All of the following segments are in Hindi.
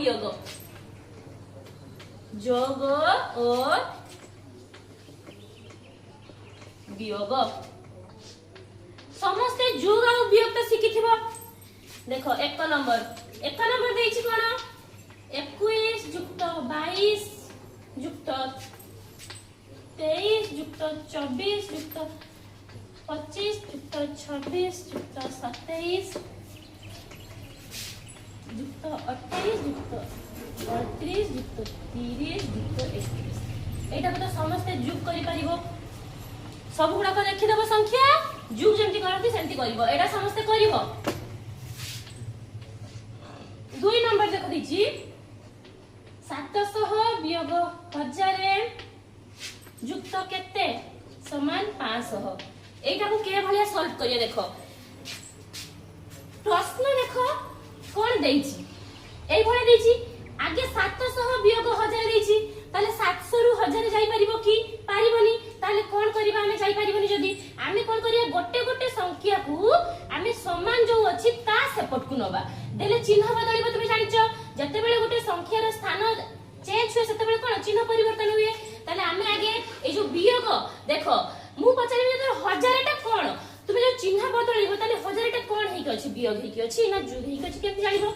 वियोग जोग और वियोग समस्ते जोग और वियोग तो शिखि देखो एक नंबर देछि कोन 21 जुक्त 22 जुक्त 23 जुक्त 24 जुक्त 25 जुक्त 26 जुक्त 27 जुक्त 28 जुक्त 38 जुक्त 30 जुक्त 31 एटा तो समस्त जुग करि परिबो सब गुडा को देखि देबो संख्या जुग जेंति करथि सेंति करिवो एटा समस्त करिवो 2 नंबर देखो दिछि 700 वियोग 1000 जुक्त केते समान 500 एटा को के भलिया सॉल्व करिया देखो प्रश्न देखो कोन देछि एई भले देछि आगे 700 वियोग 1000 देछि ताले 700 रु 1000 जाई परिबो की पारिबोनी ताले कोन करिबा हमें जाई पारिबोनी जदी हमें कोन करिया गोटे गोटे संख्या को हमें समान जो अछि ता सेपट को नबा देले चिन्ह बदलिबो तुमे जानिचो जते बेले गोटे संख्या रो स्थान चेंज हुए सेते बेले कोन चिन्ह परिवर्तन हुए ताले हमें आगे ए जो वियोग देखो मु पचारिबे तो 1000 टा कोन तुमे जो चिन्ह बदलिबो ताले 1000 टा कोन हेक अछि वियोग हेक अछि ना जुग हेक अछि केमति जानिबो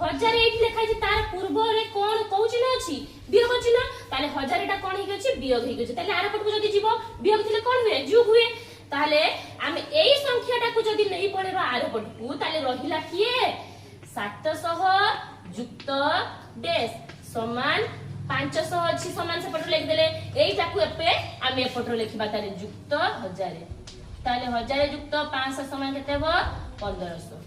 1000 एठी लिखा अछि तार पूर्व रे कोन को चिन्ह अछि वियोग चिन्ह ताले 1000 टा कोन हेक अछि वियोग हेक अछि ताले आर पट को जदी जीवो वियोग थिले कोन हुए जुग हुए ताले हमें एई संख्या टा को जदी नै पड़ेबा आर पट को ताले रहिला किए 700 जुक्त डेस समान 500 अछि समान से पट लिख देले एईटा को एपे आमे पट लिखबा ताले जुक्त 1000 ताले 1000 जुक्त 500 समान केते हो 1500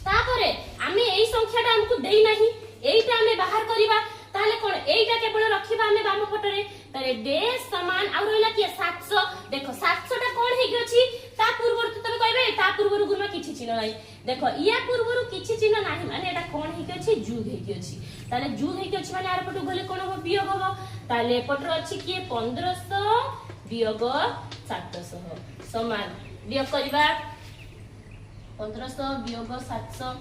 तापरे आमे एई संख्याटा हमकु देई नाही एईटा आमे बाहर करिबा ताले कोन एईटा केवल रखिबा आमे बाम पटरे ताले डेस समान आ रहला कि 700 देखो 700 टा कोन हेगि अछि ता पूर्वरु तमे कहबे ता पूर्वरु गुरमा किछि चिन्ह नाही देखो या पूर्वरु किछि चिन्ह नाही माने एटा कोन हेगि अछि जुग हेगि अछि ताले जुग हेगि अछि माने आर पटु गले कोन हो वियोग हो ताले पटर अछि कि 1500 वियोग 700 समान वियोग करबा 1500 वियोग 700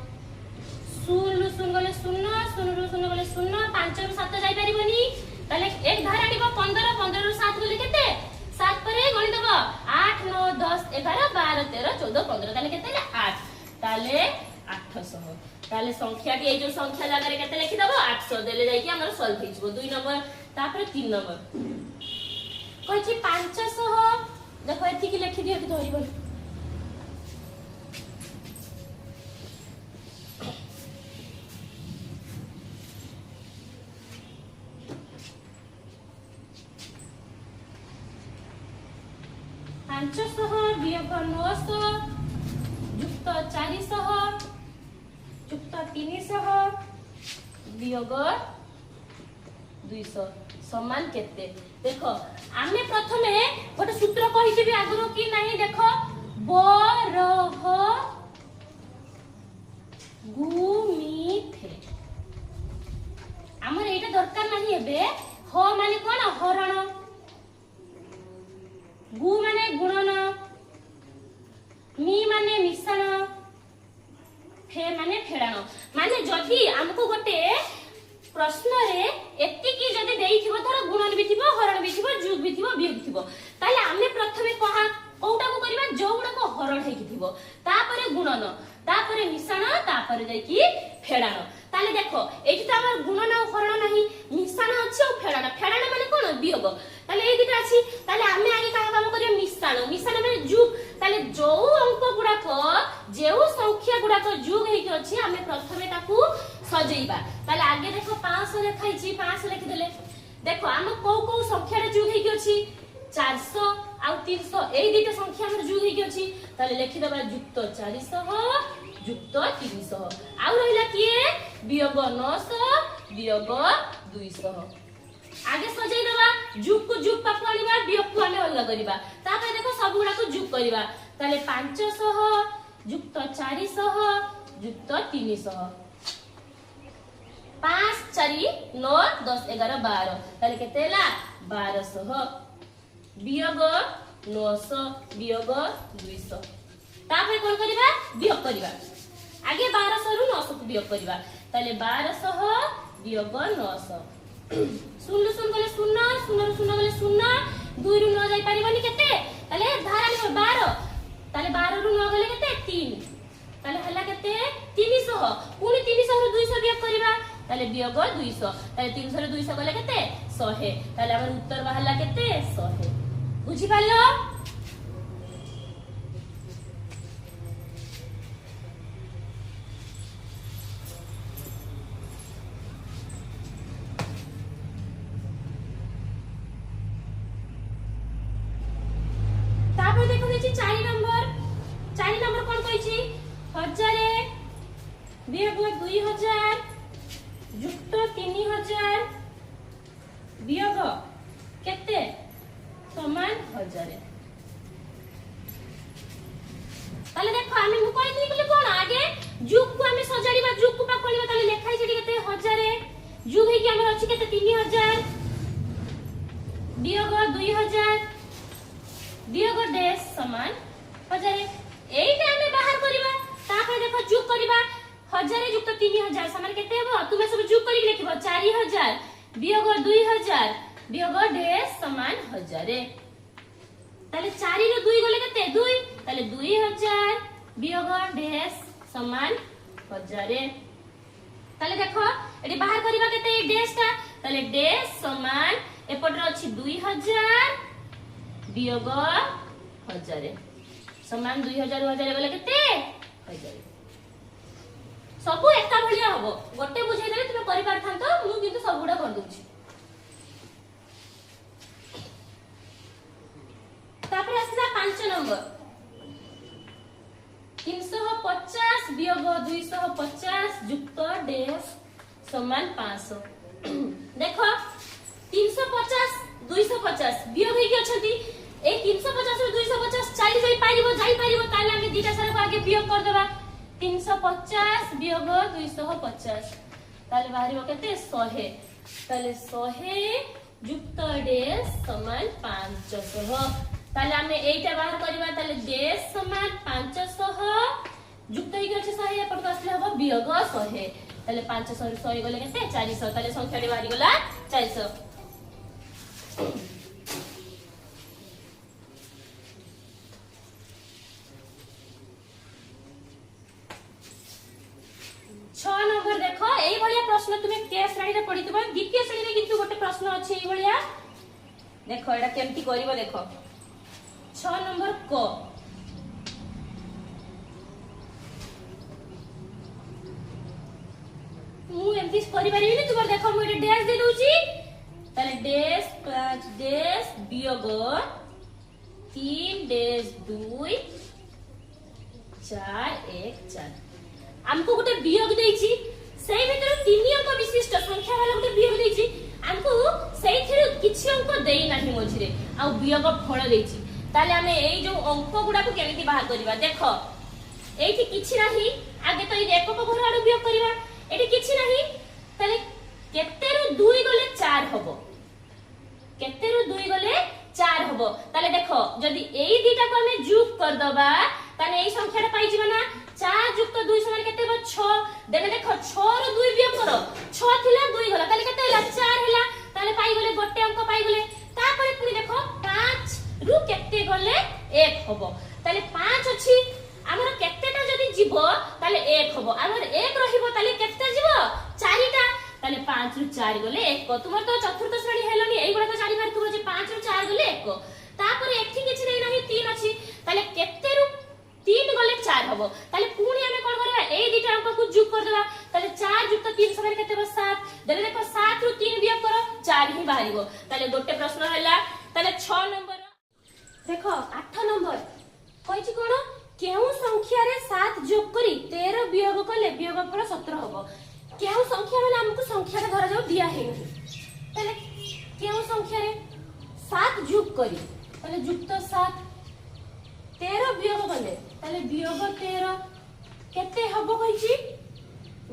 शून्य शून्य गले शून्य शून्य शून्य गले शून्य 5 रु 7 जाई परिबोनी ताले एक धारा निबो 15 15 रु 7 गले केते 7 परे गणि देबो 8 9 10 11 12 13 14 15 ताले केते 8 ताले 800 ताले संख्या के ए जो संख्या जागा रे केते लिखि देबो 800 देले जाई कि हमर सॉल्व हो जिवो 2 नंबर तापर 3 नंबर कहै छी 500 देखो एथि कि लिखि दियो कि धरिबो 500 वियोग 900 जुक्त 400 जुक्त 300 वियोग 200 समान केते देखो आमे प्रथमे गोटे सूत्र कहिथिबी आगरो कि नाही देखो बरह गुमिथे हमर एटा दरकार नाही एबे ह माने कोन हरण गु माने गुणन मी माने मिश्रण फे माने फेड़ान माने जदी हमको गोटे प्रश्न रे एति की जदी देइथिबो धर गुणन भी थिबो हरण भी थिबो जुग भी थिबो वियोग थिबो ताले आमे प्रथमे कहा कोउटा को करबा जोउडा को हरण हेकि थिबो तापरे गुणन तापरे मिश्रण तापरे जाई की फेड़ान ताले देखो एठी त हमर गुणन और हरण नाही मिश्रण अछि और फेड़ान फेड़ान माने कोन वियोग ताले ए दिटा अछि ताले आमे आगे का काम करियो मिश्रण मिश्रण माने जुग ताले जो अंक गुडा को जेउ संख्या गुडा को जुग हेकि अछि आमे प्रथमे ताकू सजेइबा ताले आगे देखो 500 लिखाई छी 500 लिखि देले देखो हम को संख्या रे जुग हेकि अछि 400 आ 300 एई दिटा संख्या हमर जुग हेकि अछि ताले लिखि देबा जुक्त 400 जुक्त 300 आ रहिला किए वियोग 900 वियोग 200 आगे सजाई देबा जुग को जुग पापु आनिबा वियोग को आने अलग करिबा तापर देखो सब गुडा को जुग करिबा ताले 500 जुक्त 400 जुक्त 300 5 4 9 10 11 12 ताले केतेला 1200 वियोग 900 वियोग 200 तापर कोन करिबा वियोग करिबा आगे 1200 रु 900 को वियोग करिबा তাহলে 1200 বিয়োগ 900 শূন্য শূন্য গলে শূন্য শূন্য রু শূন্য গলে শূন্য 2 রু 9 যাই পারিবনি কেতে তাহলে ধার আনিব 12 তাহলে 12 রু 9 গলে কেতে 3 তাহলে হলা কেতে 300 পুনি 300 রু 200 বিয়োগ করিবা তাহলে বিয়োগ 200 তাহলে 300 রু 200 গলে কেতে 100 তাহলে আমার উত্তর বাহারলা কেতে 100 বুঝি পারলো দেখো দেখি 4 নম্বর কোন কইছি 1000 বিয়োগ 2000 যুক্ত 3000 বিয়োগ কেতে সমান 1000 তাহলে দেখো আমি মু কইଥିଲି বলে কোন আগে যুগ কো আমি সজাড়িবা যুগ কো পা করিবা তাহলে লেখাই সেটি কেতে 1000 যুগ হেকি আমার আছে কেতে 3000 বিয়োগ 2000 বিয়োগ ডেস সমান 1000 এইটা আমি বাহার করিবা তারপরে দেখো যোগ করিবা 1000 যুক্ত 3000 সমান কেতে হবে তুমি সব যোগ করি লিখিব 4000 বিয়োগ 2000 বিয়োগ ডেস সমান 1000 তাহলে 4 ରୁ 2 গলে কেতে 2 তাহলে 2000 বিয়োগ ডেস সমান 1000 তাহলে দেখো এটি বাহার করিবা কেতে এই ডেসটা তাহলে ডেস সমান এপটরে আছে 2000 বিয়োগ 1000 সমান 2000 1000 গলে কেতে 1000 সবু একা ভলিয়া হবো গোটে বুঝাই দেলে তুমি করি পারথান্ত মু কিন্তু সবুডা कर দউছি তারপরে আসলা 5 নম্বর 350 বিয়োগ 250 যুক্ত ডেস সমান 500 দেখো 350 250 বিয়োগ হই অছন্তি এই 350 ରୁ 250 চালি যাই পারিবো তাহলে আমি দুইটা সারক আগে বিয়োগ कर দেবা 350 বিয়োগ 250 তাহলে বাহিরিব কেতে 100 তাহলে 100 যুক্ত ডেস সমান 500 তাহলে আমি এইটা বাহির করিবা তাহলে ডেস সমান 500 যুক্ত হই আছে 100 এপট আসলে হবে বিয়োগ 100 তাহলে 500 ରୁ 100 গলে কেতে 400 তাহলে সংখ্যাটি বাহিরি গলা 400 6 নম্বর দেখো এই ভলিয়া প্রশ্ন তুমি কে শ্রেণীতে পড়িতবা দ্বিতীয় শ্রেণীতে কিন্তু গোটে প্রশ্ন আছে এই ভলিয়া দেখো এটা কেমতি করিব দেখো 6 নম্বর ক মু এমতি করি পারিবিনি তোমার দেখো মু এটা ড্যাশ দে দউছি তাহলে ড্যাশ 5 ড্যাশ বিয়োগ 3 ড্যাশ 2 4 1 4 हमको गोटे वियोग देइछि सेई भितर तीन अंक विशिष्ट संख्या वाला गोटे वियोग देइछि हमको सेई थिरु किछि अंक देई नाही मझिरे आ वियोग फल देइछि ताले हमें एई जो अंक गुडा को केमिति बाहर करबा देखो एठी किछि नाही आगे तो ई एकक घर आडू वियोग करबा एठी किछि नाही ताले केते रु 2 गले 4 हबो केते रु 2 गले 4 हबो ताले देखो जदी एई दुटा को हमें जोग कर दबा ताले एई संख्याटा पाइ जिबा ना 4 যুক্ত 2 সমান কেতে হবে 6 দেলে দেখো 6 ରୁ 2 বিয়োগ করো 6 থিলা 2 গলা তাহলে কেতে হলা 4 হেলা তাহলে পাই গলে গোটে অঙ্ক পাই গলে তারপরে পুনি দেখো 5 রু কেতে গলে 1 হবো তাহলে 5 ଅଛି ଆମର কেতেটা যদি জীব তাহলে 1 হবো আমার 1 রহিবো তাহলে কেতেটা জীব 4টা তাহলে 5 রু 4 গলে 1 তোমার তো চতুর্থ শ্রেণী হেলনি এইগুলা তো জানি পারতুব যে 5 রু 4 গলে 1 তারপরে এଠି কিছু নাই নাই 3 ଅଛି তাহলে কেতে রু 3 গলে 4 হবো তাহলে পুনি আমি কোন করবা এই দুইটা অঙ্ক কো যোগ कर দেবা তাহলে 4 যুক্ত 3 সমান কেতে হবে 7 দেলে দেখো 7 রু 3 বিয়োগ করো 4 হি বাহিরিবো তাহলে গোটে প্রশ্ন হলা তাহলে 6 নম্বর দেখো 8 নম্বর কইছি কোন কেউ সংখ্যা রে 7 যোগ করি 13 বিয়োগ করলে বিয়োগফল 17 হবো কেউ সংখ্যা মানে हमको সংখ্যাটা ধরা যাও দিয়া হেই নাই তাহলে কেউ সংখ্যা রে 7 যোগ করি তাহলে যুক্ত 7 13 বিয়োগ করলে তাহলে বিয়োগ 13 কেতে হবো কইছি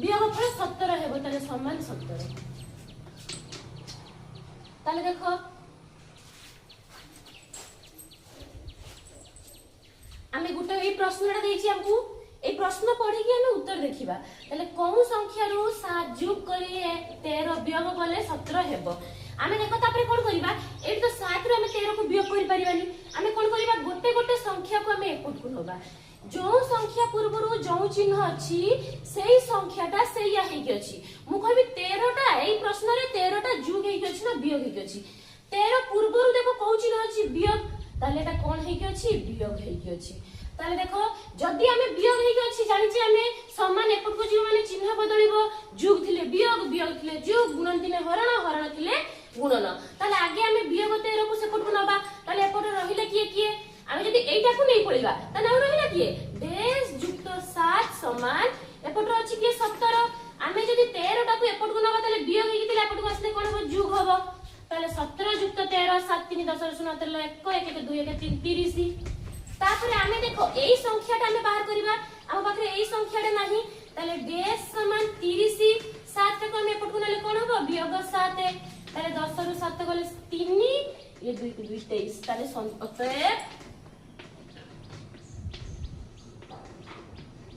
বিয়োগফল 17 হেবো তাহলে সমান 17 তাহলে দেখো আমি গোটে এই প্রশ্নটা দেইছি हमको এই प्रश्न पढ़ी के हमें उत्तर देखिबा ताले कोन संख्या रो 7 जोग करी 13 वियोग कले 17 हेबो आमे देखो तापरे कोन करिबा एठी तो 7 रो हमें 13 को वियोग करि परिबानी आमे कोन करिबा गोटे गोटे संख्या को हमें एपट को नबा जो संख्या पूर्वरु जो चिन्ह अछि सेही संख्याटा सेया हेकि अछि मु कहबी 13 टा एई प्रश्न रे 13 टा जोग हेकि अछि ना वियोग हेकि अछि 13 पूर्वरु देखो कोन चिन्ह अछि वियोग ताले एटा कोन हेकि अछि वियोग हेकि अछि ताले देखो जदी हमें वियोग हेकि अछि जानि छी हमें समान एपट को जीव माने चिन्ह बदलिबो जोग थिले वियोग वियोग थिले जोग गुणन थिले हरण हरण थिले गुणन ताले आगे हमें वियोग 13 को सेपट को नबा ताले एपट रहिले किए किए आमे जदी एइटा को नै पळिबा ताले और रहिला किए देश युक्त 7 समान एपट अछि किए 17 आमे जदी 13 टा को एपट को नबा ताले वियोग हेकि थिले एपट को आसले कोन हो जोग होबो ताले 17 युक्त 13 7 3 10 17 1 1 2 1 3 30 तापरे आमे देखो एई संख्याटा आमे बाहर करिबा हम पाखरे एई संख्याटा नाही ताले देश समान 30 7 टा को आमे एपट को नले कोन होबो वियोग 7 ताले 10 रु 7 गले 3 ये 2 को 2 23 ताले अतएव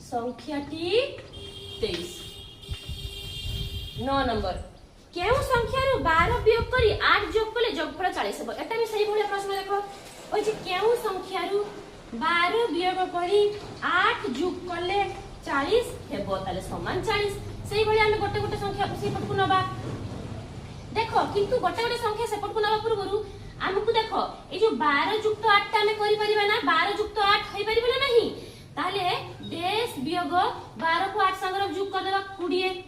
संख्याटी 23 9 नंबर केउ संख्या रो 12 वियोग करी 8 जोग कले जोगफल 40 हेबो एटा भी सही भले प्रश्न देखो ओइ जे केउ संख्या रो 12 वियोग करी 8 जोग कले 40 हेबो ताले समान 40 सही भले हम गोटे गोटे संख्या को सेपट को नबा देखो किंतु गोटे गोटे संख्या सेपट को नबा पूर्वरु हमकु देखो ए जो 12 युक्त 8 ता हमें करि परिबा ना 12 युक्त 8 होई परिबा ना नहीं ताले देश वियोग 12 को 8 संग जोग कर देबा 20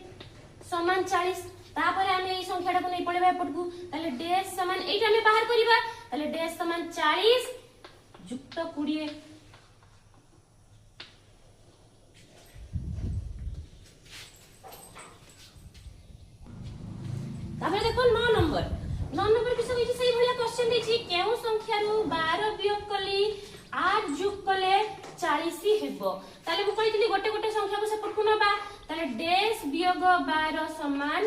समान 40 तापरे हमें ए संख्याटा को नै पळेबा एपट को ताले देश समान एटा हमें बाहर करिबा ताले देश समान 40 युक्त 20 तापरे देखो 9 नंबर किस होई सही भलिया क्वेश्चन देछि केउ संख्या रो 12 वियोग कली 8 जोग कले 40 हेबो ताले मु कहितली गोटे गोटे संख्या को सेपट को नबा ताले देश वियोग 12 समान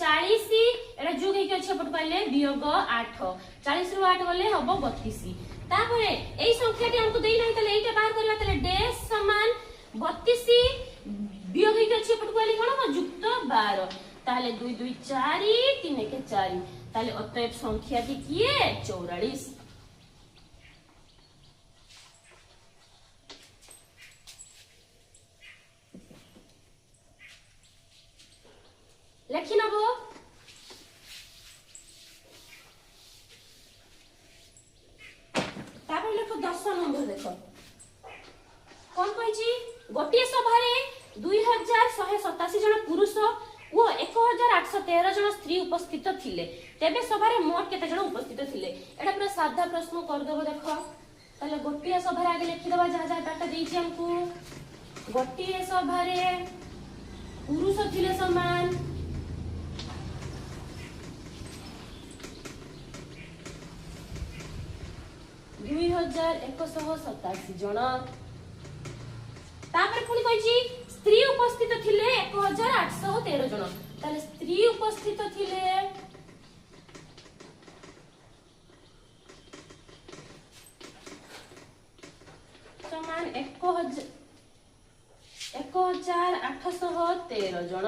40 एटा जोग हेकि अछि एपट पाइले वियोग 8 40 रु 8 गले हबो 32 तापरे एई संख्याटी हमकु देई नै ताले एटा बाहर करबा ताले देश समान 32 वियोग हेकि अछि एपट पाइले कोन हो युक्त 12 ताले 2 2 4 3 1 4 ताले अतएव संख्याटी किए 44 लेखि नबो तापर लेखो 10 नंबर देखो कोन कहिची गोटिए सभारे 2187 जन पुरुष ओ 1813 जन स्त्री उपस्थित थिले तेबे सभारे मोट केते जन उपस्थित थिले एटा पूरा साधा प्रश्न कर देबो देखो ताले गोटिए सभारे आगे लिखि देबा जा जा डाटा देइची हमकु गोटिए सभारे पुरुष थिले समान 2187 जन तापर पुनी कहिची स्त्री उपस्थित थिले 1813 जन ताले स्त्री उपस्थित थिले समान 1813 जन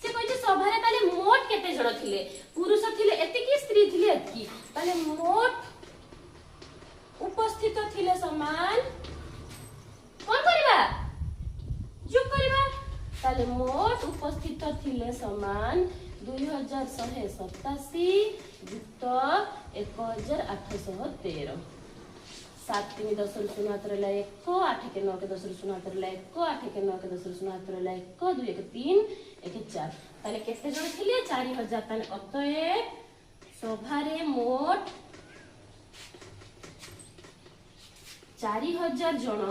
से कहिची सभारे ताले मोट केते जन थिले पुरुष थिले एतिकी स्त्री थिले एतिकी ताले मोट उपस्थित थिले समान कोन करिबा जोग करिबा ताले मोट उपस्थित थिले समान 2187 युक्त 1813 7 3 10 0 ला 1 8 के 9 के 10 0 ला 1 8 के 9 के 10 0 ला 1 2 1 3 1 4 ताले केते जण थिले 4000 ताले अतएव सभारे मोट 4000 जन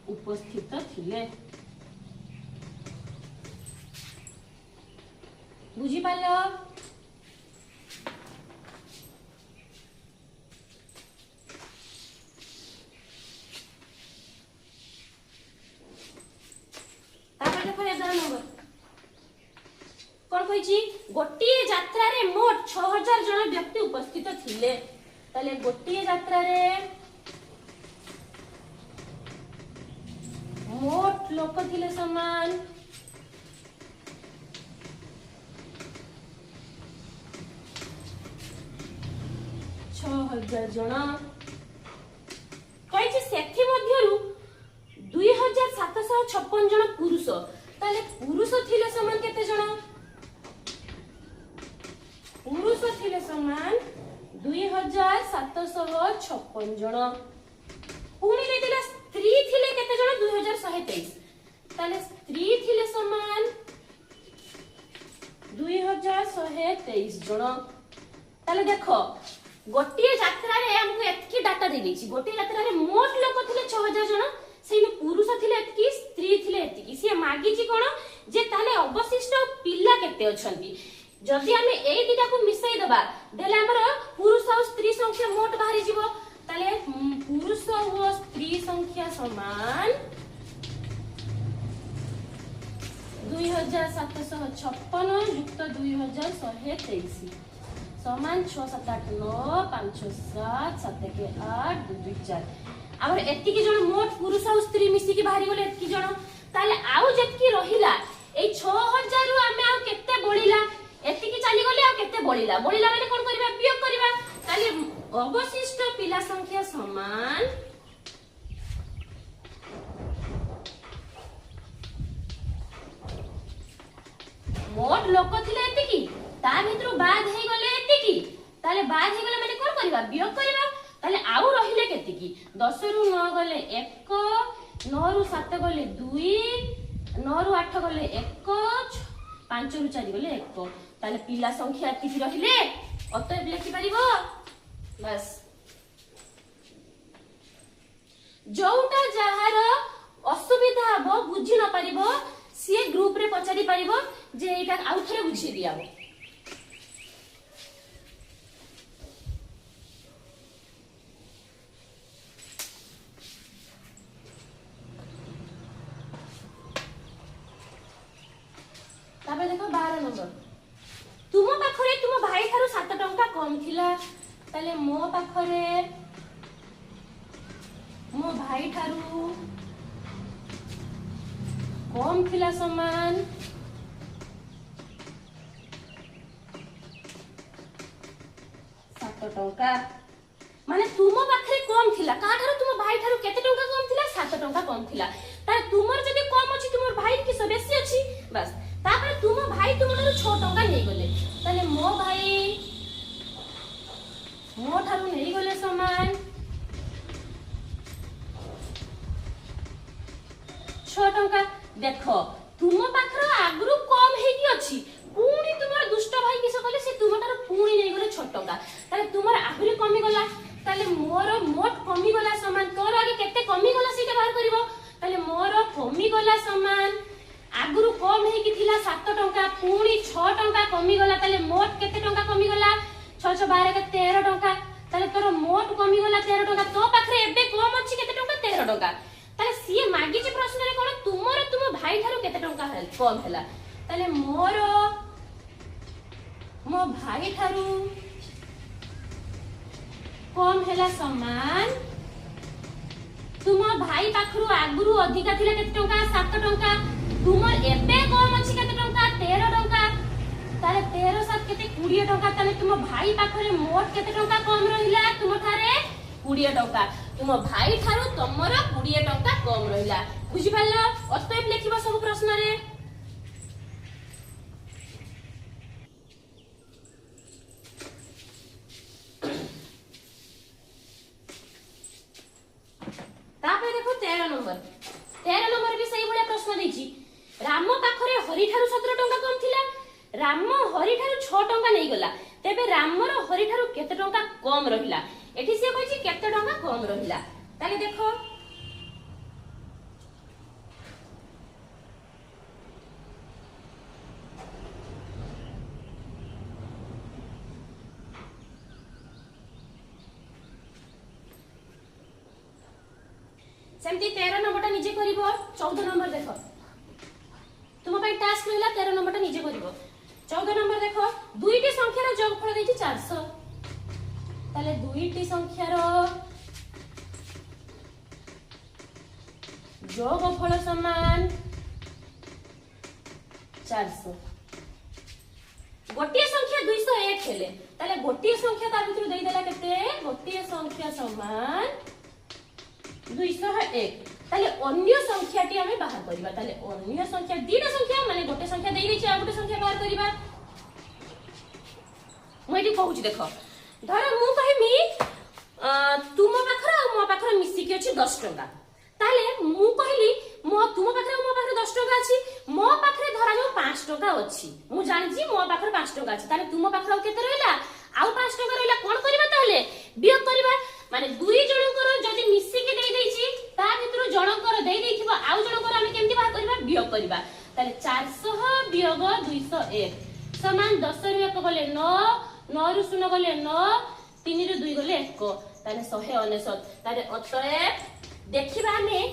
उपस्थित थिले बुझी पालो तापर देखो 11 नंबर कोन कहिची गोटिए यात्रा रे मोट 6000 जन व्यक्ति उपस्थित थिले ताले गोटिए यात्रा रे मोट लोक थिले समान 6000 जन कहिछि सेथि मध्यरु 2756 जन पुरुष ताले पुरुष थिले समान केते जन पुरुष थिले समान 2756 जन पुणी देतिला स्त्री थिले केते जन 2123 ताले स्त्री थिले समान 2123 जन ताले देखो गोटिए यात्रा रे हमको एतकी डाटा दे देछि गोटिए यात्रा रे मोट लोक थिले 6000 जन सेने पुरुष थिले एतकी स्त्री थिले एतकी से मागी जी कोन जे ताले अवशिष्ट पिल्ला केते अछंती जदि हमें एई दिटा को मिसाई दबा देले हमर पुरुष और स्त्री संख्या मोट बाहरी जीवो ताले पुरुष और स्त्री संख्या समान 2756 युक्त 2123 समान 6 7 8 9 5 6 7 7 के 8 2 2 4 आवर एतिकी जण मोट पुरुष और स्त्री मिसी की बाहरी गले एतिकी जण ताले आउ जेतकी रहिला ए 6000 रु हमें आ केते बळिला एतिकी चाली गले आ केते बळिला माने कोन करबा वियोग करबा ताले अवशिष्ट पिला संख्या समान मोट लोक थिले एतिकी ता भितरु बाद हे गले एतिकी ताले बाद हे गले माने कोन करबा वियोग करबा ताले आउ रहिले केतिकी 10 रु 9 गले 1 9 रु 7 गले 2 9 रु 8 गले 1 5 रु 4 गले 1 ताले पिला संख्या एतिकी रहिले अतएव लिखि परिबो बस जोटा जहार असुविधा हबो बुझी न परिबो सी ग्रुप रे पचारि परिबो जे एटा आउ थरे बुझी दियाबो तापर देखो 12 नंबर तुम पाखरे तुम भाई थारु 7 टंका कम थिला ताले मो पाखरे मो भाई थारु कम थिला समान 7 टंका माने तुम पाखरे कम थिला का थारु तुम भाई थारु केते टंका कम थिला 7 टंका कम थिला ताले तुमर जदी कम अछि तुमर भाई की सब बेसी अछि बस तापर तुम भाई तुमरो 6 टंका नै गले ताले मो भाई मो थारु नै गले समान 6 टंका देखो तुम पाखर आगरु कम हे की अछि पुणी तुमर दुष्ट भाई किस कहले से तुम तार पुणी नै गले 6 टंका ताले तुमर आहुरी कमी गला ताले मोर मोट कमी गला समान तोर आगे केते कमी गला सीटा बाहर करबो ताले मोर कमी गला समान आगरु कम हे की थिला 7 टंका पुणी 6 टंका कमी गला ताले मोट केते टंका कमी गला 6 6 12 के 13 टंका ताले तोर मोट कमी गला 13 टंका तो पाखरे एबे कम अछि केते टंका 13 टंका ताले सीए मागी जे प्रश्न रे कोन तुमर तुम भाई थारु केते टंका कम हैला ताले मोर मो भाई थारु कम हैला समान तुम भाई पाखरु आगरु अधिका थिला केते टंका 7 टंका तुमर एबे कम अछि केते टंका 13 टंका ताले 13 7 केते 20 टंका ताले तुम भाई पाखरे मोट केते टंका कम रहिला तुम थारे 20 टंका तुम भाई थारु तमर 20 टंका कम रहिला बुझि पाला अतएव लिखिबो सब प्रश्न रे तापर देखो 13 नंबर भी सही भले प्रश्न देछि राम पाखरे हरि थारु 17 टंका कम थिला राम हरि थारु 6 टंका नै गला तेबे रामर हरि थारु केते टंका कम रहिला एठी से कहछि केते टंका कम रहिला ताले देखो सेमती 13 नंबरटा निजे करिवो 14 नंबर देखो तुम भाई टास्क रहला 13 नंबरटा निजे करिवो 14 नंबर देखो दुईटी संख्यार जोगफल देछि 400 ताले दुईटी संख्यार যোগফল সমান 400 গোটিয়ে সংখ্যা 201 হেলে তাহলে গোটিয়ে সংখ্যা তার ভিতর দেই দেলা কেতে গোটিয়ে সংখ্যা সমান 201 তাহলে অন্য সংখ্যাটি আমি বাহার করিবা তাহলে অন্য সংখ্যা দুইটা সংখ্যা মানে গোটে সংখ্যা দেই দিছি আর গোটে সংখ্যা বাহার করিবা মই এটি কହୁছি দেখো ধর মু কহিমি তুম পাখর আর মো পাখর মিশি কি আছে 10 টাকা তাহলে মু কহিলি তুম পাখরে মো পাখরে 10 টাকা আছে মো পাখরে ধরা যাও 5 টাকা আছে মু জানিছি মো পাখরে 5 টাকা আছে তাহলে তুম পাখরে কেতে রইলা আউ 5 টাকা রইলা কোন করিবা তাহলে বিয়োগ করিবা মানে দুই জনকৰ যদি মিশি কি দেই দেইছি তা ভিতর জনকৰ দেই দেইथिবা আউ জনকৰ আমি কেমতি বাহার করিবা বিয়োগ করিবা তাহলে 400 বিয়োগ 201 সমান 10 রু 1 গলে 9 9 রু 0 গলে 9 3 রু 2 গলে 1 তাহলে 199 তাহলে অতএব देखिबा हमें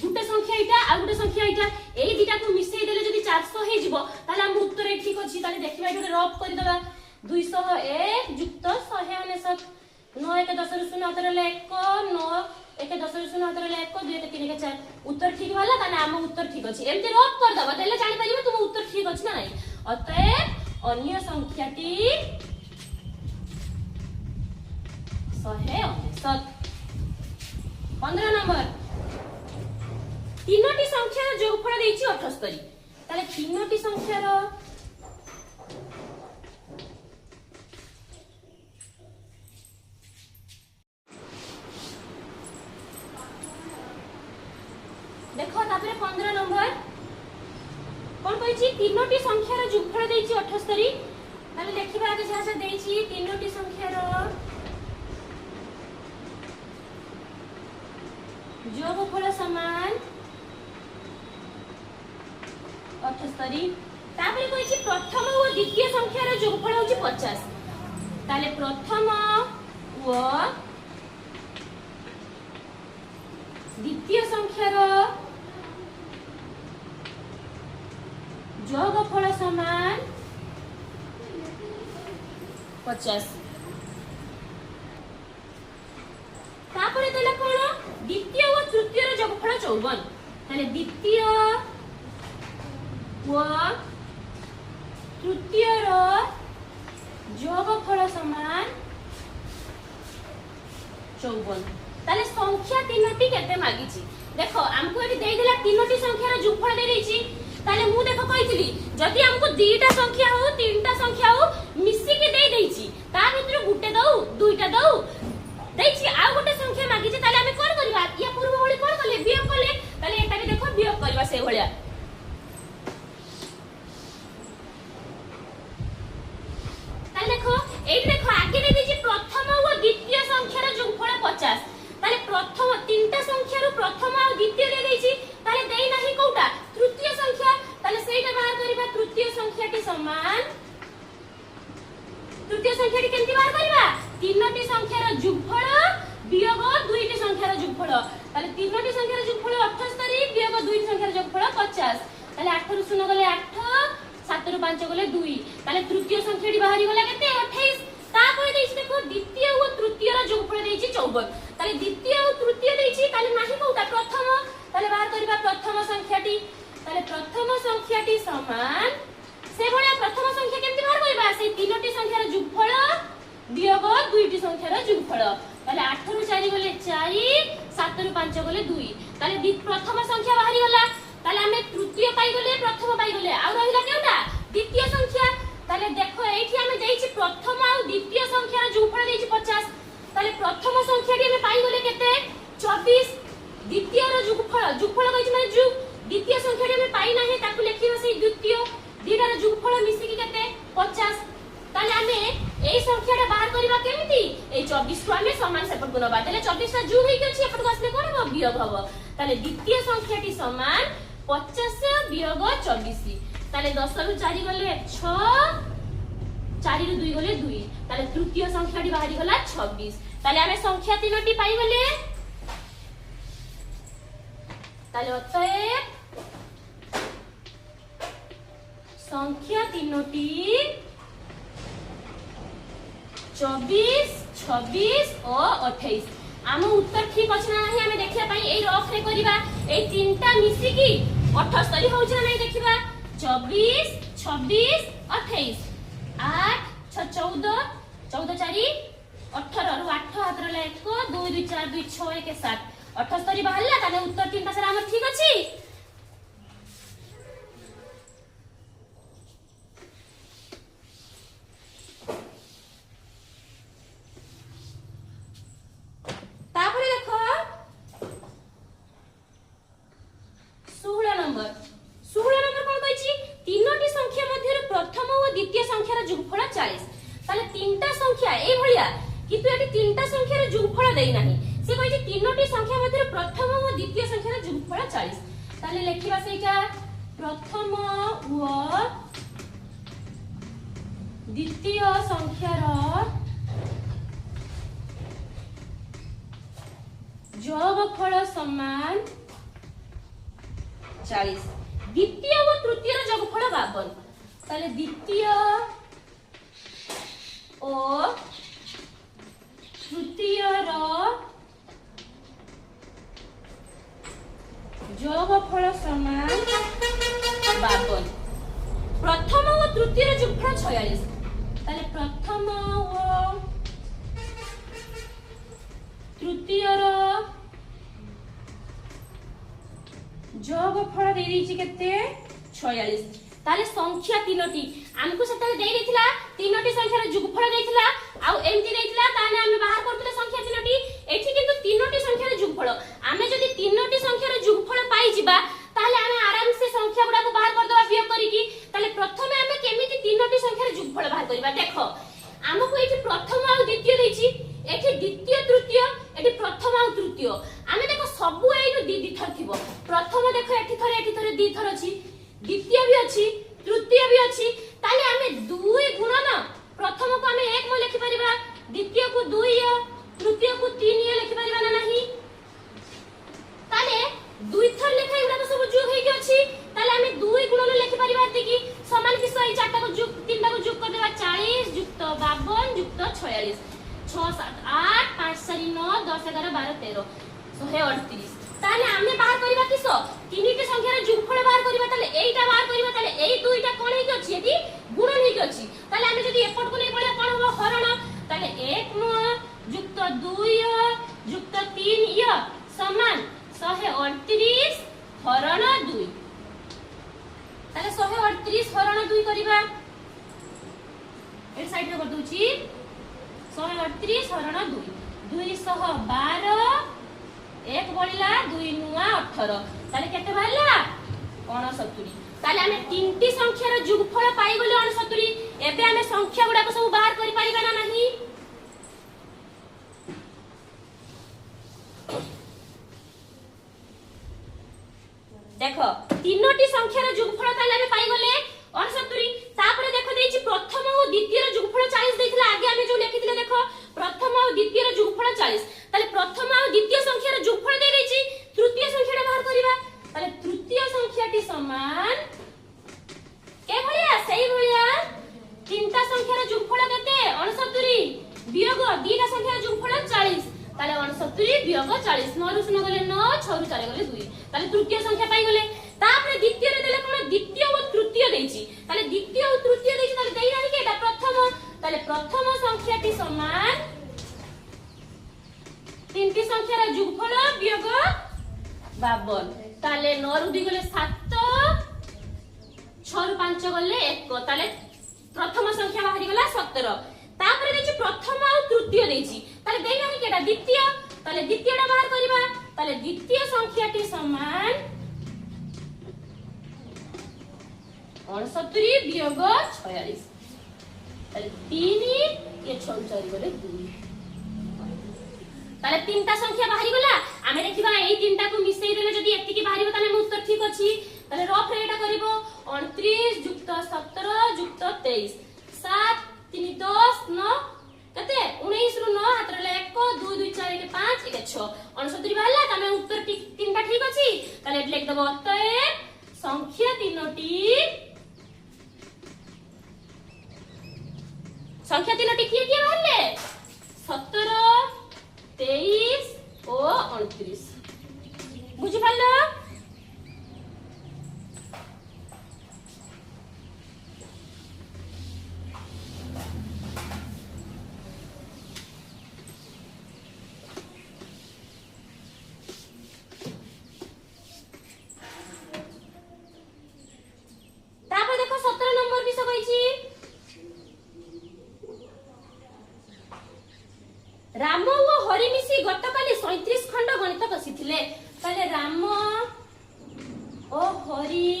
गुटे संख्या इटा आ गुटे संख्या इटा एई दुटा को मिसई देले जदी 400 हे जिवो ताले हम उत्तर ठीक अछि ताले देखिबा एटा रफ करि दबा 201 युक्त 199 9 1 10 रु 0 उतरले 1 9 1 10 रु 0 उतरले 1 2 3 के 4 उत्तर ठीक वाला ताले हम उत्तर ठीक अछि एमति रफ कर दबा ताले जानि परिबो तुम उत्तर ठीक अछि ना नहीं अतएव अन्य संख्याटी 199 15 नंबर तीनोटी संख्यार जोगफल देइछि 78 ताले तीनोटी संख्यार देखो तापरे 15 नंबर कोन कहिछि तीनोटी संख्यार जोगफल देइछि 78 ताले देखिबा आगे जहा देइछि तीनोटी संख्यार যোগফল সমান 78 তারপরে কইছি প্রথম ও দ্বিতীয় সংখ্যার যোগফল হচ্ছে 50 তাহলে প্রথম ও দ্বিতীয় সংখ্যার যোগফল সমান 50 তারপরে তাহলে কোন দ্বিতীয় ও তৃতীয়র যোগফল 54 তাহলে দ্বিতীয় ও তৃতীয়র যোগফল সমান 54 তাহলে সংখ্যা তিনটি কেতে মাগিছি দেখো আমকো এটি দেই দিলা তিনটি সংখ্যার যোগফল দেই দিছি তাহলে মু দেখো কইছিলি যদি আমকো দুইটা সংখ্যা হও তিনটা সংখ্যা হও মিশি কি দেই দেইছি তার ভিতর গুটে দাও দুইটা দাও দেইছি আর গোটে সংখ্যা মাগিছে তাহলে আমি কোন করিবা ইয়া পূর্ব ভলি কোন করলে বিয়োগ করলে তাহলে এটাকে দেখো বিয়োগ করিবা সেই ভলিয়া তাহলে দেখো এই দেখো আগে দেই দিছি প্রথম ও দ্বিতীয় সংখ্যার যোগফল 50 তাহলে প্রথম তিনটা সংখ্যার প্রথম আর দ্বিতীয় দেই দিছি তাহলে দেই নাহি কোটা তৃতীয় সংখ্যা তাহলে সেইটা বাহার করিবা তৃতীয় সংখ্যাটি সমান তৃতীয় সংখ্যাটি কেমতি বাহার করিবা তিনটি সংখ্যার যোগফল বিয়োগ দুইটি সংখ্যার যোগফল তাহলে তিনটি সংখ্যার যোগফল 78 বিয়োগ দুইটি সংখ্যার যোগফল 50 তাহলে 8 রু 0 গলে 8 7 রু 5 গলে 2 তাহলে তৃতীয় সংখ্যাটি বাহারি গলা কেতে 28 তারপরে দেইছি দেখো দ্বিতীয় ও তৃতীয়র যোগফল দেইছি 54 তাহলে দ্বিতীয় ও তৃতীয় দেইছি তাহলে নাহি কোটা প্রথম তাহলে বাহার করিবা প্রথম সংখ্যাটি তাহলে প্রথম সংখ্যাটি সমান সেভলিয়া প্রথম সংখ্যা কেমতি বাহার করিবা সেই তিনটি সংখ্যার যোগফল বিয়োগ দুইটি সংখ্যার যোগফল তাহলে 8 রু 4 গলে 4 7 রু 5 গলে 2 তাহলে প্রথম সংখ্যা বাহারি গলা তাহলে আমি তৃতীয় পাই গলে প্রথম পাই গলে আর রহিলা কেউটা দ্বিতীয় সংখ্যা তাহলে দেখো এইটি আমি দেইছি প্রথম আর দ্বিতীয় সংখ্যার যোগফল দেইছি 50 তাহলে প্রথম সংখ্যাটি আমি পাই গলে কেতে 24 দ্বিতীয়র যোগফল কইছি মানে যোগ দ্বিতীয় সংখ্যাটি আমি পাই নাহি তাকু লিখিবা সেই দ্বিতীয় দুইটার যোগফল মিশি কি কেতে 50 তাহলে আমি এই সংখ্যাটা বাহার করিবা কেমিতি এই 24 কো আমি সমান সেপট কো নবা তাহলে 24 টা যোগ হই গেছি এপট আসলে কোন হবে বিয়োগ হবে তাহলে দ্বিতীয় সংখ্যাটি সমান 50 বিয়োগ 24 তাহলে 10 রু 4 গলে 6 4 রু 2 গলে 2 তাহলে তৃতীয় সংখ্যাটি বাহারি গলা 26 তাহলে আমি সংখ্যা তিনটি পাই গলে তাহলে অতএব সংখ্যা তিনটি 24 26 ও 28 आम उत्तर ठीक अछि ना नहीं हमें देखिया पई एई रफ रे करिबा एई तीनटा मिसी की 78 होउछ ना नहीं देखिबा 24 26 28 8 6 14 14 4 18 रु 8 हाथ रे 1 2 2 4 2 6 1 7 78 बाहरला ताले उत्तर तीनटा सारा हमर ठीक अछि। तापरे देखो 16 नंबर कोन कहछि तीनोटी संख्या मध्य प्रथम और द्वितीय संख्यार जोगफल 40 ताले तीनटा संख्या ए भलिया किंतु एटी तीनटा संख्यार जोगफल देई नाही से कहछि तीनोटी संख्या मध्य प्रथम और द्वितीय संख्यार जोगफल 40 ताले लेखिबा सेटा प्रथम व द्वितीय संख्यार जोगफल समान 40 द्वितीय और तृतीय जोगफल 52 ताले द्वितीय और तृतीय जोगफल समान 52 प्रथम और तृतीय जोगफल 46 ताले प्रथम और तृतीय जोगफल दे दैछि केते 46 ताले संख्या तीनोटी हमको सतले दे देथिला तीनोटी संख्यार जोगफल देथिला आ एमती देथिला ताने हम बाहर करथले संख्या तीनोटी एठी किंतु तीनोटी संख्यार जोगफल आमे जदी तीनोटी संख्यार जोगफल पाई जिबा ताले आमे आराम से संख्या गुडा को बाहर कर दबा वियोग करी की ताले प्रथमे आमे केमिति तीनोटी संख्यार जोगफल बाहर करबा देखो हमको एठी प्रथम आ द्वितीय देछि एठी द्वितीय तृतीय एठी प्रथम आ तृतीय आमे देखो सबु एनु दी दी थर थिबो प्रथम देखो एठी थरे दी थर अछि द्वितीय भी अछि तृतीय भी अछि ताले आमे दुई गुणन प्रथम को आमे 1 म लिखि परिबा द्वितीय को 2 तृतीय को 3 लिखि परिबा ना नाही ताले दुई थर लेखा एगुडा सब जोग हेके अछि ताले आमे दुई गुणन लिखि परिबा कि समान कि सही चारटा को जोग तीनटा को जोग कर देबा 40 युक्त 52 युक्त 46 6 7 8 5 4 9 10 11 12 13 138 ताले आमे बाहर करबा किसो तीनटी संख्यार जोगफल बाहर करबा ताले एईटा बाहर करबा ताले एई दुईटा कोन हेके अछि एटी गुणन हेके अछि ताले आमे जदी एपट को नै पळे कोन हो हरण ताले 1 युक्त 2 युक्त 3 समान 138 हरण 2 ताले 138 हरण 2 करबा ए साइड रे कर दोछि 138 हरण 2 212 एक बळिला 2 नुआ 18 ताले केते बाहरला 69 ताले हमें तीनटी संख्यार जोगफल पाई गले 69 एबे हमें संख्या गुडा को सब बाहर करि परिबा ना नाही देखो तीनोटी संख्यार जोगफल ताले हमें पाई गले 69 तापरे देखो देछि प्रथम और द्वितीय जोगफल 40 देथिला आगे हमें जो लिखिथिले देखो प्रथम और द्वितीय जोगफल 40 ताले प्रथम और द्वितीय संख्यार जोगफल दे देछि तृतीय संख्याटा बाहर करिबा ताले तृतीय संख्याटी समान के भलिया सही भलिया तीनटा संख्यार जोगफल केते 69 वियोग दीटा संख्यार जोगफल 40 ताले 69 वियोग 40 9 रु 0 गले 9 6 रु 4 गले 2 ताले तृतीय संख्या पाई गले तापरे द्वितीय रे देले कोन द्वितीय और तृतीय देछि ताले द्वितीय और तृतीय देछि ताले देई नाही के एटा प्रथम ताले प्रथम संख्याटी समान तीनटी संख्यार जोगफल वियोग 52 ताले 9 रु 2 गले 7 6 रु 5 गले 1 ताले प्रथम संख्या बाहरी गला 17 तापरे देछि प्रथम और तृतीय देछि ताले देई नाही केटा द्वितीय ताले द्वितीयटा बाहर करबा ताले द्वितीय संख्याटी समान 69 वियोग 46 ताले 3 ये 6 गले 2 ताले तीनटा संख्या बाहरी गला आमे देखिबा एई तीनटा को मिसेई देले जदी एति की बाहरीबो ताले उत्तर ठीक अछि ताले रफ रे एटा करिवो 29 युक्त 17 युक्त 23 7 3 10 9 कते 19 रु 9 हाथ रे 1 2 2 4 1 5 1 6 69 बाहरला तामे उत्तर तीनटा ठीक अछि ताले लिख दबो अतएव संख्या तीनोटी किए किए बाहरले 17 23 29 বুঝি পারলো। তারপর দেখো 17 নম্বর বিষয় কইছি রাম ও হরি মিশি গতকালি 37 খণ্ড গণিত কষিଥିଲେ। তাহলে রাম ও হরি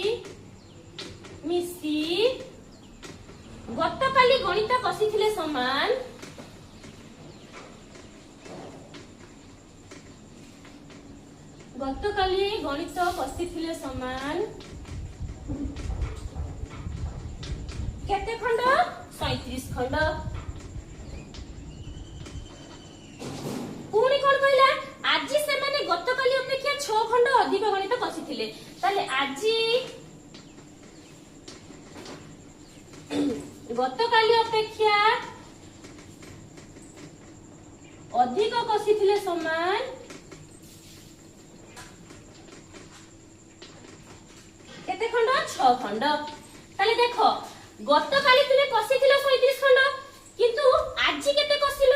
মিশি গতকালি গণিত কষিଥିଲେ সমান গতকালি গণিত কষিଥିଲେ সমান কেতে খণ্ড 37 খণ্ড। পুଣି কোন কইলা আজি সেমানে গতকালি অপেক্ষা 6 খণ্ড অধিক গণিত কষিଥିଲେ। তাহলে আজি গতকালি অপেক্ষা অধিক কষিଥିଲେ সমান কেতে খণ্ড 6 খণ্ড। তাহলে দেখো গতকালি তুমি কষিছিল 37 খণ্ড কিন্তু আজি কেতে কষিল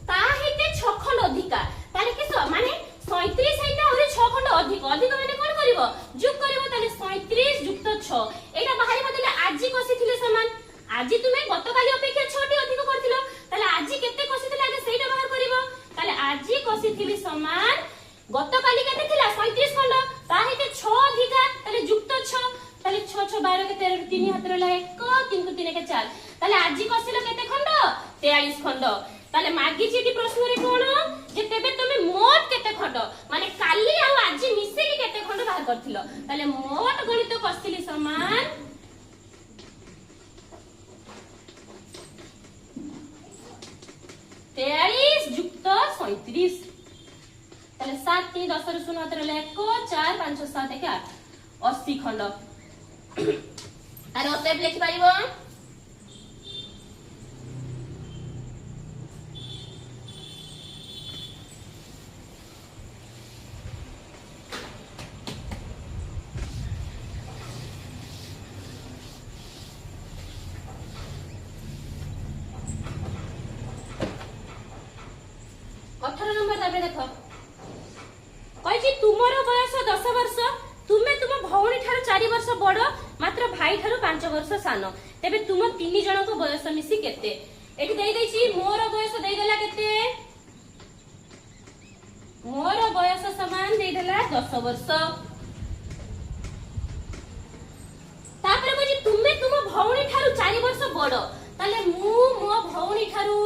তা হেতে 6 খণ্ড অধিকা। তাহলে কি মানে 37 হেতে আরে 6 খণ্ড অধিক অধিক মানে কোন করিব যোগ করিব। তাহলে 37 যুক্ত 6 এটা বাহারি বদলে আজি কষিଥିଲେ সমান আজি তুমি গতকালি অপেক্ষা 6টি অধিক করছিল। তাহলে আজি কেতে কষিছিলে আগে সেইটা বাহার করিব। তাহলে আজি কষিଥିଲି সমান গতকালি কেতে ଥିଲା 37 খণ্ড তা হেতে 6 অধিকা তাহলে যুক্ত 6। তাহলে 6 6 12 কে 13 3 হাতে রইলা 1 3 କୁ 3 কে 4। তাহলে আজি কষিল কেতে খণ্ড 43 খণ্ড। তাহলে মাগিছি এটি প্রশ্নরে কোন যে তেবে তুমি মোট কেতে খণ্ড মানে কালি আর আজি মিশে কি কেতে খণ্ড বাহার করছিল। তাহলে মোট গণিত কষিলি সমান 43 যুক্ত 37। তাহলে 7 3 10 ରୁ 0 ହାତରେ রইলা 1 4 5 7 1 8 80 খণ্ড। আর অতএব লিখি পারিব দেখো কইছি তোমার বয়স 10 বর্ষ তুমি তুম ভৌণী ঠারু 4 বর্ষ বড় মাত্র ভাই ঠারু 5 বর্ষ সান তেবে তুম তিন জনক বয়স মিশি কেতে এটি দেই দেইছি মোর বয়স দেই দেলা কেতে মোর বয়স সমান দেই দেলা 10 বর্ষ তারপরে কইছি তুমি তুম ভৌণী ঠারু 4 বর্ষ বড় তাহলে মু মো ভৌণী ঠারু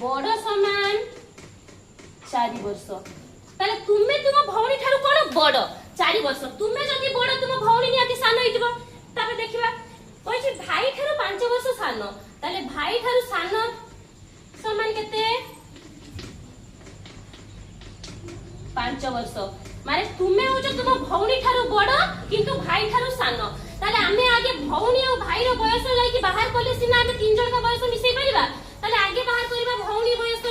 বড় সমান 4 বর্ষ তাহলে তুমি তুম ভৌণী ঠারু কোন বড় 4 বর্ষ তুমি যদি বড় তুম ভৌণী নিয়াতি সান হইতিব তারপরে দেখিবা কইছি ভাই ঠারু 5 বর্ষ সান তাহলে ভাই ঠারু সান সমান কেতে 5 বর্ষ মানে তুমি হচ্ছে তুম ভৌণী ঠারু বড় কিন্তু ভাই ঠারু সান তাহলে আমি আগে ভৌণী ও ভাইর বয়স লাইকি বাহার করলে সিনা আমি তিন জনক বয়স মিশাই পারিবা তাহলে আগে বাহার করিবা ভৌণী বয়স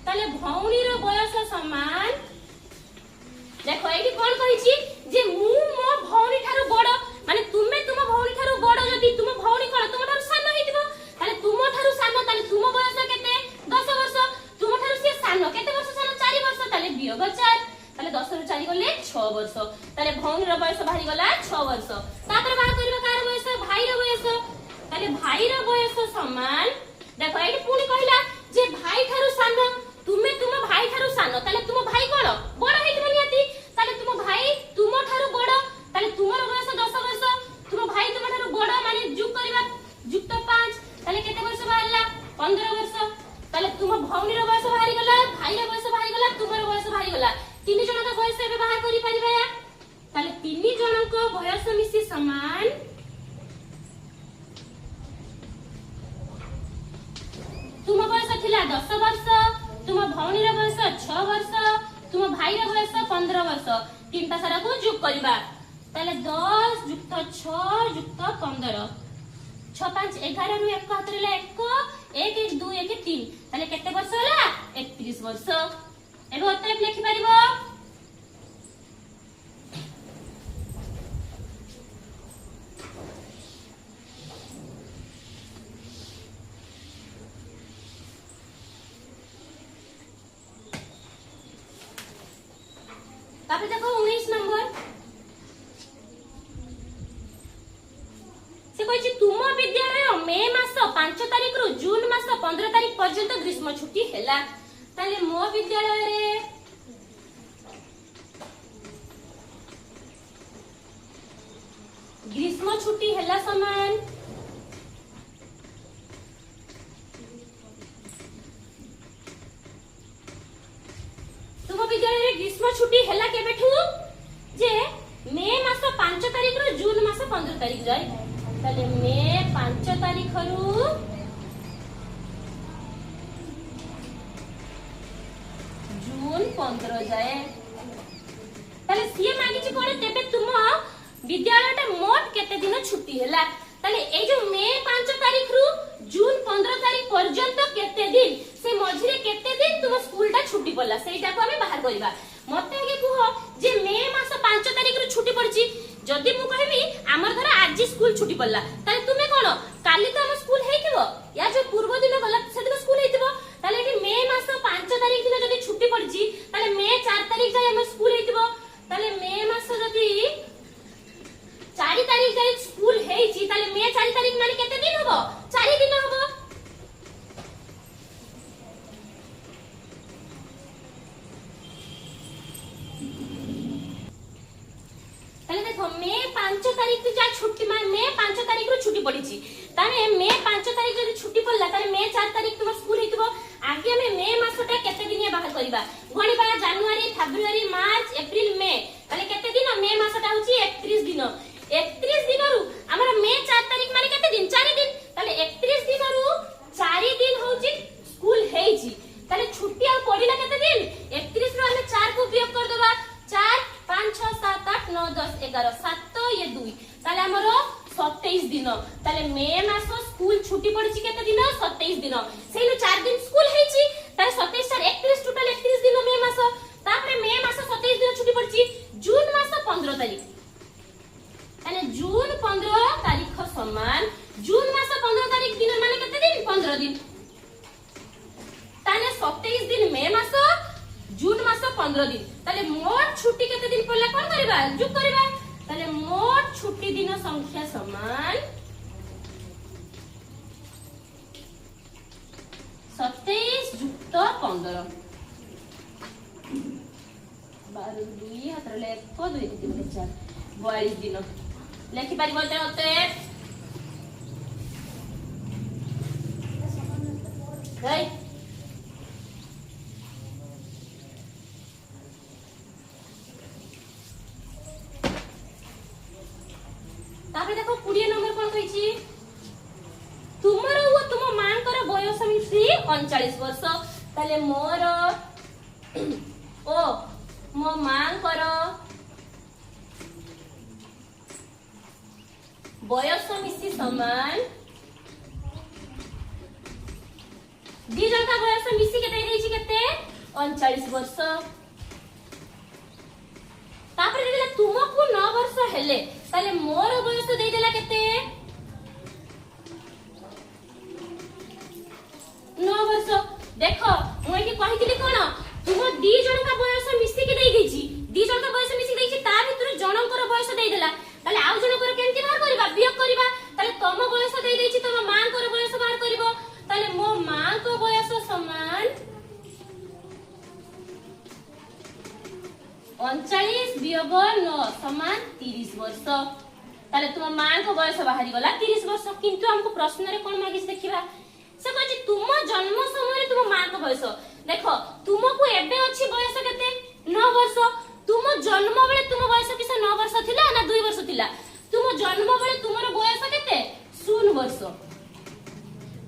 তাহলে ভৌণীর বয়স সমান দেখো এইটি কোন কইছি যে মু মো ভৌণী ঠারু বড় মানে তুমি তুম ভৌণী ঠারু বড় যদি তুম ভৌণী কোন তুম ঠারু সান হইতিব তাহলে তুম ঠারু সান তাহলে তুম বয়স কেতে 10 বর্ষ তুম ঠারু সে সান কেতে বর্ষ সান 4 বর্ষ তাহলে বিয়োগ 4 তাহলে 10 ରୁ 4 গলে 6 বর্ষ তাহলে ভৌণীর বয়স বাহারি গলা 6 বর্ষ তারপরে বাহার করিবা কার বয়স ভাইর বয়স তাহলে ভাইর বয়স সমান দেখো এইটি পুনি কহিলা যে ভাই ঠারু সান তুমি তুম ভাই ঠারু সান তাহলে তুম ভাই কোন বড় হইতিব নিয়াতি তাহলে তুম ভাই তুম ঠারু বড় তাহলে তুমর বয়স 10 বর্ষ তুম ভাই তুম ঠারু বড় মানে যোগ করিবা যুক্ত 5 তাহলে কেতে বর্ষ বাহারলা 15 বর্ষ তাহলে তুম ভৌণীর বয়স বাহারি গলা ভাইর বয়স বাহারি গলা তুমর বয়স বাহারি গলা তিন জনক বয়স এবে বাহার করি পারিবা তাহলে তিন জনক বয়স মিশি সমান तुम बयस थिला 10 वर्ष तुम भौणीर बयस 6 वर्ष तुम भाईर बयस 15 वर्ष तीनटा सारा को जोग करबा ताले 10 + 6 + 15 6 5 11 रु 1 हाथ रे 1 1 1 2 1 3 ताले केते वर्ष होला 31 वर्ष एबे उत्तर लिखि परिबो तापर देखो 19 नंबर से कहछि तुम विद्यालय मे मास 5 तारिख रु जून मास 15 तारिख पर्यंत ग्रीष्म छुट्टी हैला ताले मो विद्यालय रे ग्रीष्म छुट्टी हैला समान तुम विद्यालय रे ग्रीष्म छुट्टी हैला केबेठू जे मे मास 5 तारिख रु जून मास 15 तारिख जाय ताले मे 5 तारिख रु जून 15 जाए ताले सीए मागी छि कोन तेबे तुम विद्यालयटा मोट केते दिन छुट्टी हैला ताले ए जो मे 5 तारिख रु जून 15 तारिख पर्यंत केते दिन से मझिरे केते दिन तुम स्कूलटा छुट्टी पड़ला सेटा को हमें बाहर करबा मते आगे कुहो जे मे मास 5 तारिख रु छुट्टी पड़ची जदि मु कहबी हमर धर आज स्कूल छुट्टी पड़ला ताले तुमे कोन काली तो हम स्कूल हेतिबो या जो पूर्व दिन गला से दिन स्कूल हेतिबो ताले एटी मे मास 5 तारिख दिन जदि छुट्टी पड़ची ताले मे 4 तारिख जाय हम स्कूल हेतिबो ताले मे मास जदि 4 तारिख जाय स्कूल हेची ताले मे 4 तारिख माने केते दिन हबो 4 दिन हबो ताले देखो मे 5 तारिख जा छुट्टी मान मे 5 तारिख रो छुट्टी पड़ी छी ताने मे 5 तारिख जदि छुट्टी पड़ला ताने मे 4 तारिख तुम स्कूल हेतिबो आगे हमें मे मासटा केते दिन बाहर करबा गणिबा जनवरी फरवरी मार्च अप्रैल मे ताले केते दिन मे मासटा होची 31 दिन 31 दिन रु हमरा मे 4 तारिख माने केते दिन 4 दिन ताले 31 दिन रु 4 दिन होची स्कूल हेची ताले छुट्टी आ पड़िला केते दिन 31 रु हमें 4 को उपयोग कर देबा 4 5 6 7 8 9 10 11 7 ये 2 ताले हमरो 27 दिन ताले मे मास स्कूल छुट्टी पड़ची केते दिन 27 दिन सेनु 4 दिन स्कूल हेची ताले 27 4 31 टोटल 31 दिन मे मास तापरे मे मास 27 दिन छुट्टी पड़ची जून मास 15 तारिख ताले जून 15 तारिख समान जून मास 15 तारिख दिन माने केते दिन 15 दिन ताले 27 दिन मे मास जून मास 15 दिन ताले मोट छुट्टी केते दिन पड़ला कोन करबा जुग करबा ताले मोट छुट्टी दिन संख्या समान 27 जुक्त 15 12 2 हाथ रे 1 2 3 4 42 दिन लेखि पारिबो ते होते गई तापर देखो 20 नंबर कोन कहिची तुमरो वो तुम मांकर बयस मिसी 39 वर्ष ताले मोर ओ मो मांकर बयस मिसी समान दी जन का बयस मिसी केते देछि केते 39 वर्ष तापर देला तुमको 9 वर्ष हेले ताले मोर बयस दे देला केते 9 वर्ष देखो मुई के कहितली कोन तुम दी जन का बयस मिसी के देई देछि दी जन का बयस मिसी देछि ता भितर जनकर बयस दे देला ताले आउ जनकर केमति बाहर करबा वियोग करबा ताले तम बयस दे देछि तम मांकर बयस बाहर करबो ताले मो मां को बयस समान 39 वियोग 9 समान 30 वर्ष ताले तुम मां को बयस बाहरी गला 30 वर्ष किंतु हमको प्रश्न रे कोन मागिस देखिबा से कहछि तुम जन्म समय तुम मां को बयस देखो तुमको एबे अछि बयस केते 9 वर्ष तुम जन्म बेले तुम बयस किसे 9 वर्ष थिला ना 2 वर्ष थिला तुम जन्म बेले तुमरो बयस केते 0 वर्ष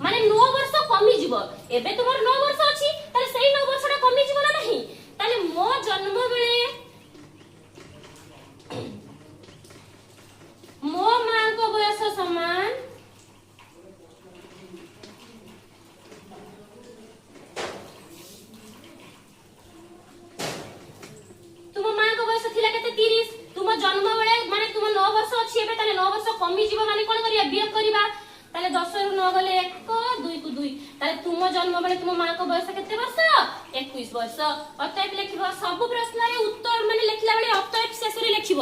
माने 9 वर्ष कमी जीवो एबे तुमर 9 वर्ष अछि ताले सेही 9 वर्षटा कमी जीवो ना नहीं ताले मो जन्म बेले मो मां को बयस समान ବର୍ଷ କମିଯିବ ମାନେ କଣ କରିବା ବିୟୋଗ କରିବା ତାହେଲେ 10 ରୁ 9 ଗଲେ 1 2 କୁ 2 ତାହେଲେ ତୁମ ଜନ୍ମ ବେଳେ ତୁମ ମାଙ୍କ ବୟସ କେତେ ବର୍ଷ 21 ବର୍ଷ ଅତଏବ ଲେଖିବ ସବୁ ପ୍ରଶ୍ନରେ ଉତ୍ତର ମାନେ ଲେଖିଲା ବେଳେ ଅତଏବ ଶେଷରେ ଲେଖିବ